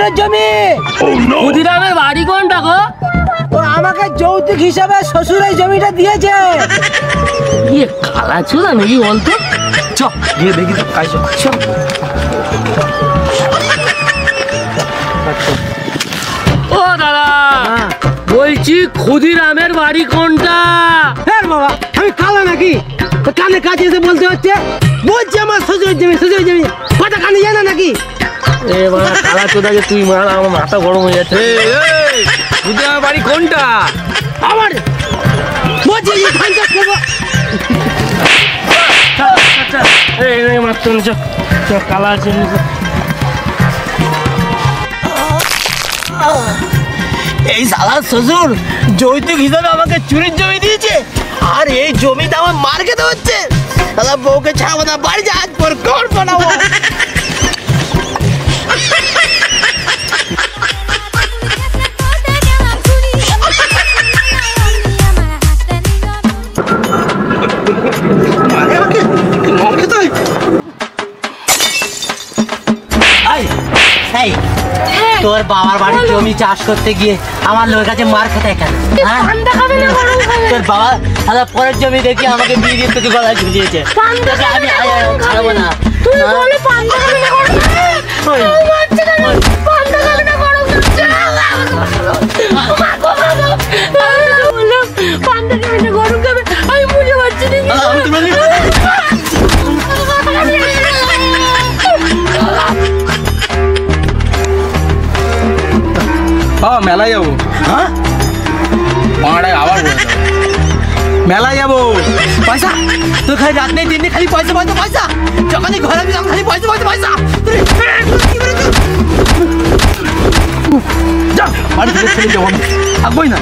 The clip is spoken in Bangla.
শ্বশুরের জমি। ক্ষুদিরামের বাড়ি কোনটা গো? ও আমাকে যৌতুক হিসাবে শ্বশুরের জমিটা দিয়েছে। ইয়ে খালা ছিল নাকি বলতো? চ গিয়ে দেখি তো কাজ। ও দাদা বলছি ক্ষুদিরামের বাড়ি কোনটা? হ্যাঁ বাবা আমি কালা নাকি কানে কাছে এসে বলতে হচ্ছে? বলছি আমার শ্বশুরের জমি, শ্বশুরের জমি, কথা কানে যায় না নাকি? এ বাবা খালা চোদাকে তুই মার, আমার মাথা গরম হয়ে যাচ্ছে। ক্ষুদিরামের বাড়ি কোনটা? আমার বলছি ধান চাষ করবো। মারতে কালা আছে। এই শালা শ্বশুর যৌতুক হিসাবে আমাকে চুরির জমি দিয়েছে, আর এই জমিটা আমার মার খেতে হচ্ছে। শালা বউকে ছাড়বো না, বাড়ি যা, আজ পর কর বানাবো। তোর বাবার বাড়ির জমি চাষ করতে গিয়ে আমার লোকের কাছে মার খেতে কেন? তোর বাবা তাহলে পরের জমি দেখি আমাকে বিয়ে দিয়ে তোকে গলায় ঝুলিয়েছে। আমি ছাড়বো না। মেলায় যাবো। হ্যাঁ আবার মেলায় যাবো। পয়সা তোর খালি রাত নেই দিন নেই, খালি পয়সা পয়সা পয়সা। যখনই ঘরে দিলাম খালি পয়সা পয়সা পয়সা। যা বাড়ি থেকে ছেলে যাবো, থাকবোই না।